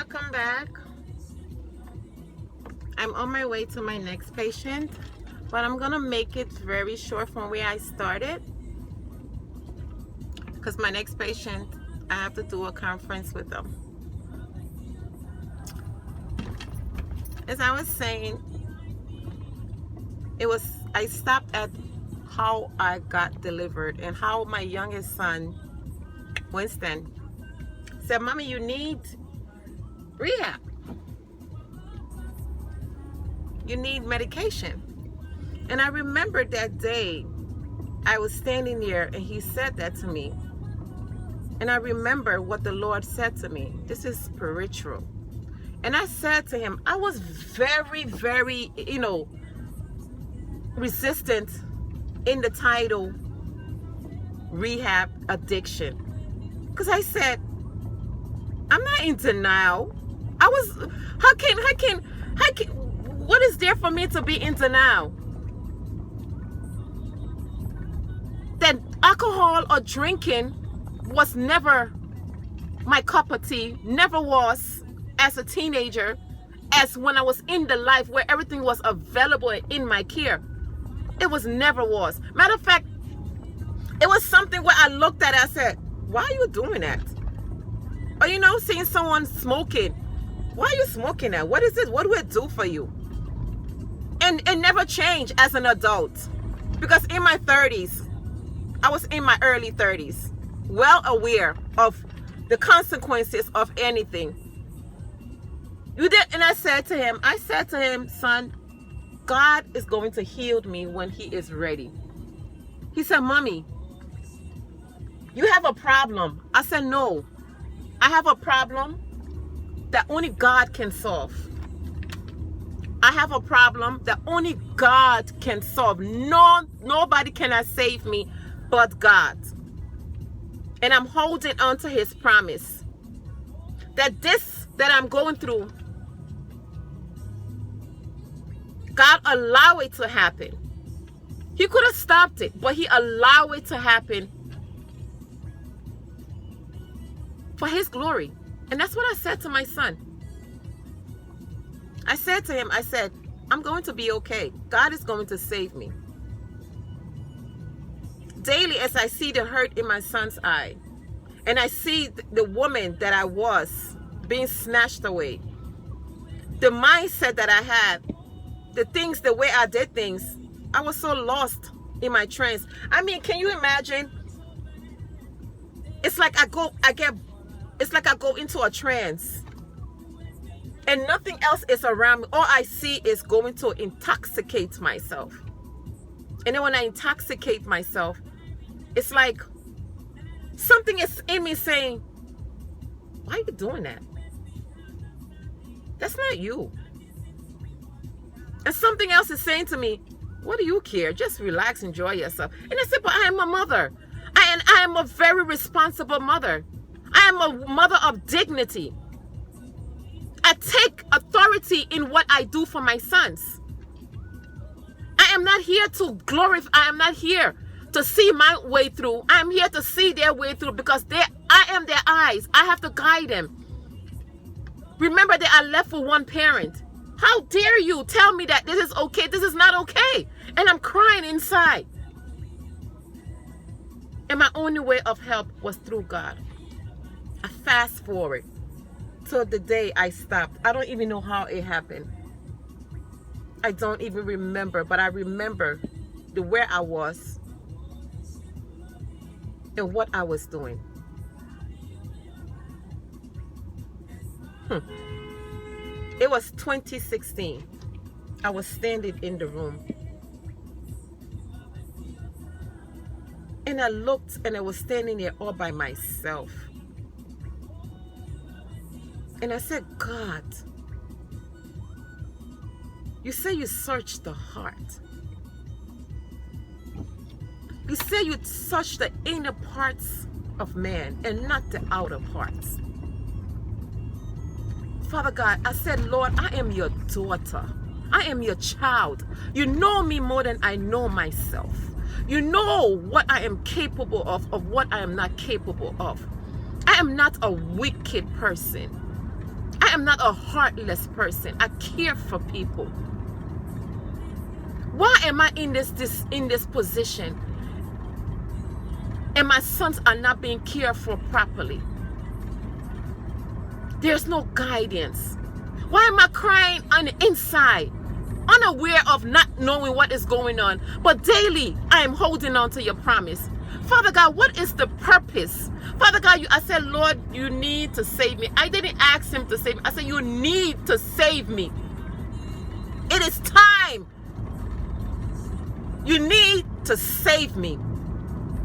Welcome back. I'm on my way to my next patient, but I'm gonna make it very short from where I started because my next patient, I have to do a conference with them. As I was saying, I stopped at how I got delivered and how my youngest son, Winston, said, "Mommy, you need rehab. You need medication." And I remember that day I was standing there and he said that to me. And I remember what the Lord said to me. This is spiritual. And I said to him, I was very, very, resistant in the title rehab addiction. Because I said, I'm not in denial. How can, what is there for me to be in denial? That alcohol or drinking was never my cup of tea, never was as a teenager, as when I was in the life where everything was available in my care. It never was. Matter of fact, it was something where I looked at it, I said, why are you doing that? Or seeing someone smoking, why are you smoking that? What is it? What do it do for you? And it never changed as an adult. Because in my 30s, I was in my early 30s, well aware of the consequences of anything. And I said to him, son, God is going to heal me when he is ready. He said, Mommy, you have a problem. I said, no, I have a problem that only God can solve. I have a problem that only God can solve. Nobody cannot save me but God. And I'm holding on to his promise that this that I'm going through, God allowed it to happen. He could have stopped it, but he allowed it to happen for his glory. And that's what I said to my son. I said to him, I'm going to be okay. God is going to save me. Daily, as I see the hurt in my son's eye, and I see the woman that I was being snatched away, the mindset that I had, the way I did things, I was so lost in my trance. I mean, can you imagine? It's like I go into a trance and nothing else is around me. All I see is going to intoxicate myself. And then when I intoxicate myself, it's like something is in me saying, why are you doing that? That's not you. And something else is saying to me, what do you care? Just relax, enjoy yourself. And I said, but I am a mother. I am a very responsible mother. I am a mother of dignity. I take authority in what I do for my sons. I am not here to glorify. I am not here to see my way through. I am here to see their way through because I am their eyes. I have to guide them. Remember, they are left for one parent. How dare you tell me that this is okay? This is not okay. And I'm crying inside. And my only way of help was through God. I fast forward till the day I stopped. I don't even know how it happened. I don't even remember, but I remember where I was and what I was doing. It was 2016. I was standing in the room. And I looked and I was standing there all by myself. And I said, God, you say you search the heart. You say you search the inner parts of man and not the outer parts. Father God, I said, Lord, I am your daughter. I am your child. You know me more than I know myself. You know what I am capable of what I am not capable of. I am not a wicked person. I am not a heartless person. I care for people. Why am I in this position? And my sons are not being cared for properly. There's no guidance. Why am I crying on the inside? Unaware of not knowing what is going on. But daily, I am holding on to your promise. Father God, what is the purpose? Father God, I said, Lord, you need to save me. I didn't ask him to save me. I said, you need to save me. It is time. You need to save me.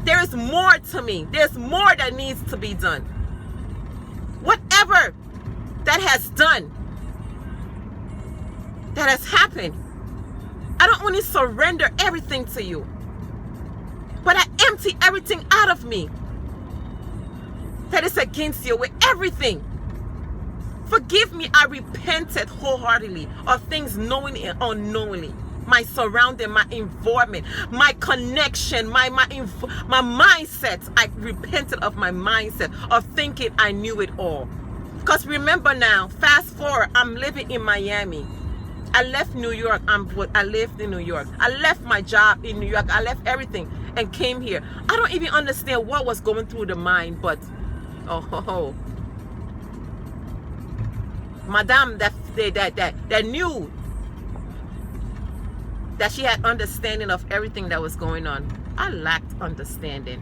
There is more to me. There's more that needs to be done. Whatever that has done, that has happened, I don't only surrender everything to you, but I empty everything out of me that is against you with everything. Forgive me, I repented wholeheartedly of things knowingly and unknowingly. My surrounding, my environment, my connection, my mindset. I repented of my mindset of thinking I knew it all. Because remember now, fast forward, I'm living in Miami. I left New York. I lived in New York. I left my job in New York. I left everything and came here. I don't even understand what was going through the mind, but Madame that knew that she had understanding of everything that was going on. I lacked understanding.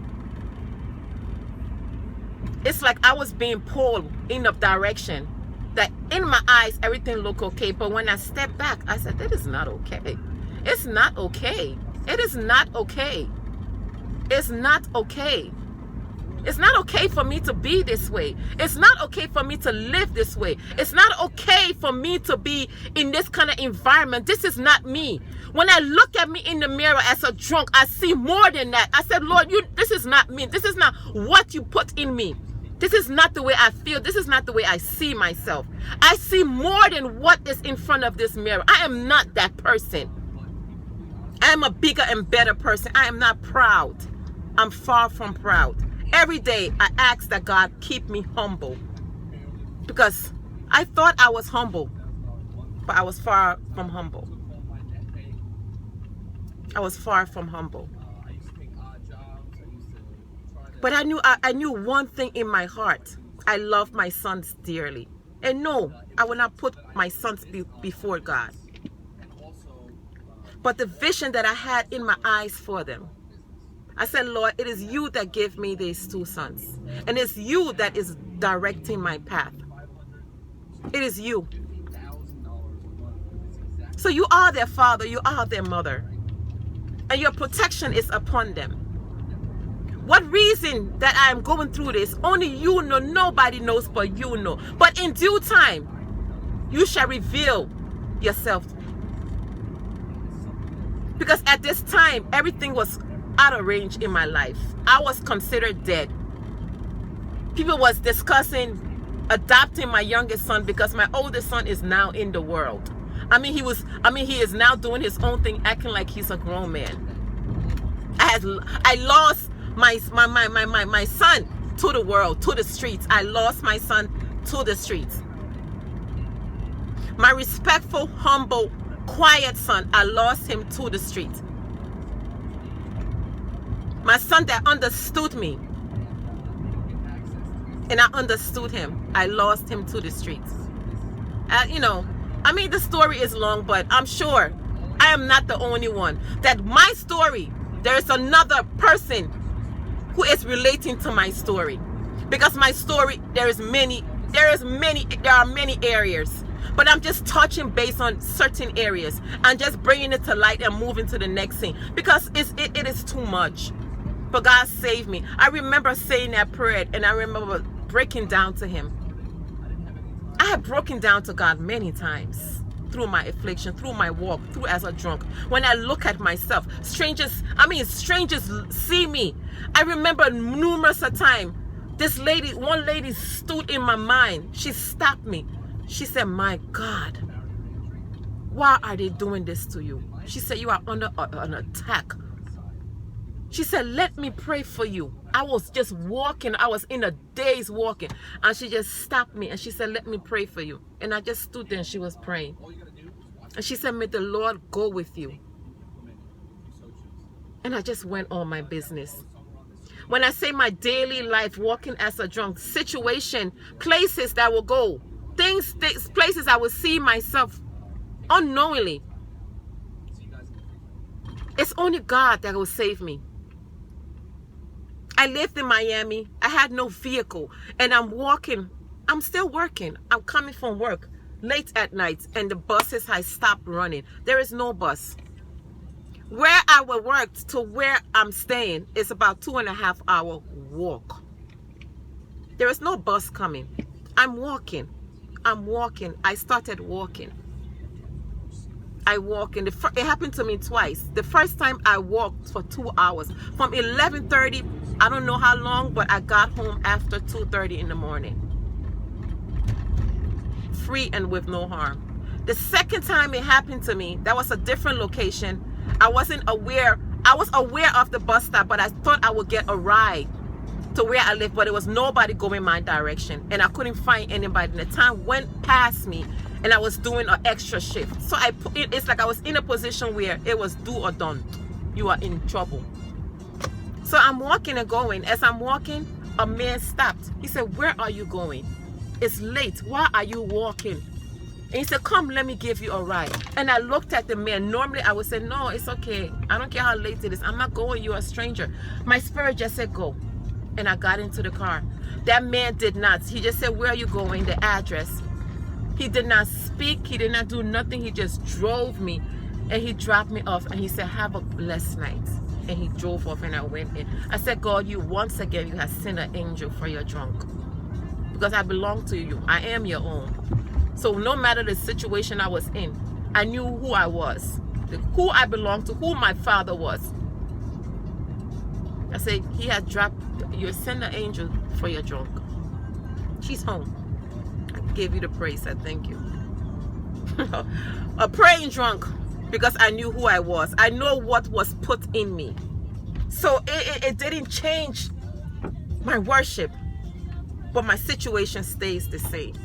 It's like I was being pulled in a direction that in my eyes everything looked okay, but when I stepped back, I said, that is not okay. It's not okay. It is not okay. It's not okay. It's not okay for me to be this way. It's not okay for me to live this way. It's not okay for me to be in this kind of environment. This is not me. When I look at me in the mirror as a drunk, I see more than that. I said, Lord, this is not me. This is not what you put in me. This is not the way I feel. This is not the way I see myself. I see more than what is in front of this mirror. I am not that person. I am a bigger and better person. I am not proud. I'm far from proud. Every day I ask that God keep me humble, because I thought I was humble, but I was far from humble. I was far from humble. But I knew one thing in my heart. I love my sons dearly. And no, I will not put my sons before God. But the vision that I had in my eyes for them, I said, Lord, it is you that gave me these two sons. And it's you that is directing my path. It is you. So you are their father, you are their mother. And your protection is upon them. What reason that I am going through this, only you know, nobody knows but you know. But in due time, you shall reveal yourself. Because at this time, everything was out of range in my life. I was considered dead. People was discussing adopting my youngest son because my oldest son is now in the world. He is now doing his own thing, acting like he's a grown man. I lost my son to the world, to the streets. I lost my son to the streets. My respectful, humble, quiet son, I lost him to the streets. My son that understood me, and I understood him, I lost him to the streets. The story is long, but I'm sure I am not the only one. That my story, there is another person who is relating to my story. Because my story, there are many areas. But I'm just touching base on certain areas and just bringing it to light and moving to the next thing. Because it is too much. But God saved me. I remember saying that prayer, and I remember breaking down to him. I have broken down to God many times through my affliction, through my walk, through as a drunk. When I look at myself, strangers see me. I remember numerous a time, one lady stood in my mind. She stopped me. She said, my God, why are they doing this to you? She said, you are under an attack. She said, let me pray for you. I was just walking. I was in a daze walking. And she just stopped me and she said, let me pray for you. And I just stood there and she was praying. And she said, may the Lord go with you. And I just went on my business. When I say my daily life, walking as a drunk, situation, places that will go, things, places I will see myself unknowingly. It's only God that will save me. I lived in Miami. I had no vehicle. And I'm walking. I'm still working. I'm coming from work late at night. And the buses have stopped running. There is no bus. Where I will work to where I'm staying is about 2.5 hour walk. There is no bus coming. I'm walking. I'm walking. I started walking. I walk and it happened to me twice. The first time I walked for 2 hours from 11:30. I don't know how long, but I got home after 2:30 in the morning. Free and with no harm. The second time it happened to me, that was a different location. I wasn't aware. I was aware of the bus stop, but I thought I would get a ride to where I live, but it was nobody going my direction. And I couldn't find anybody. And the time went past me and I was doing an extra shift. So it's like I was in a position where it was do or don't. You are in trouble. So I'm walking and going. As I'm walking, a man stopped. He said, where are you going? It's late. Why are you walking? And he said, come, let me give you a ride. And I looked at the man. Normally I would say, no, it's okay. I don't care how late it is. I'm not going. You're a stranger. My spirit just said, go. And I got into the car. That man did not. He just said, where are you going? The address. He did not speak. He did not do nothing. He just drove me. And he dropped me off. And he said, have a blessed night. And he drove off and I went in. I said, God, you once again, you have sent an angel for your drunk. Because I belong to you. I am your own. So no matter the situation I was in, I knew who I was, who I belonged to, who my father was. I said, he has dropped, you send an angel for your drunk. She's home. I gave you the praise. I thank you. A praying drunk, because I knew who I was. I know what was put in me. So it didn't change my worship, but my situation stays the same.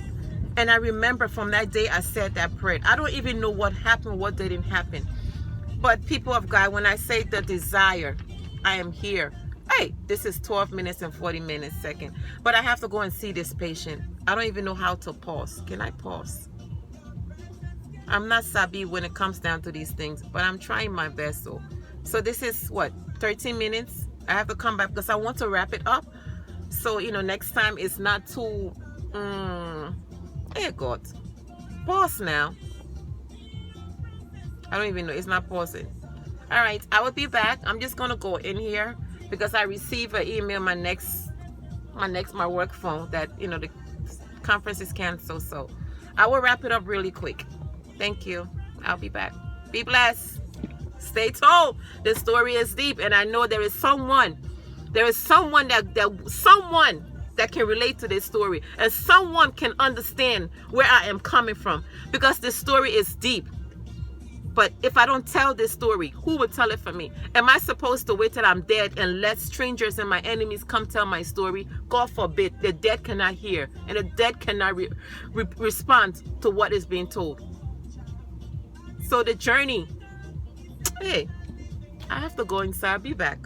And I remember from that day I said that prayer. I don't even know what happened, what didn't happen. But people of God, when I say the desire, I am here. Hey, this is 12 minutes and 40 minutes second. But I have to go and see this patient. I don't even know how to pause. Can I pause? I'm not savvy when it comes down to these things, but I'm trying my best. So this is what, 13 minutes? I have to come back because I want to wrap it up. So, you know, next time it's not too... Hey God, pause now. I don't even know, it's not pausing. All right, I will be back. I'm just gonna go in here because I received an email my work phone that, you know, the conference is canceled. So I will wrap it up really quick. Thank you. I'll be back. Be blessed. Stay told. The story is deep, and I know there is someone that can relate to this story, and someone can understand where I am coming from, because this story is deep. But if I don't tell this story, who would tell it for me? Am I supposed to wait till I'm dead and let strangers and my enemies come tell my story? God forbid. The dead cannot hear, and the dead cannot respond to what is being told. So the journey, hey, I have to go inside. I'll be back.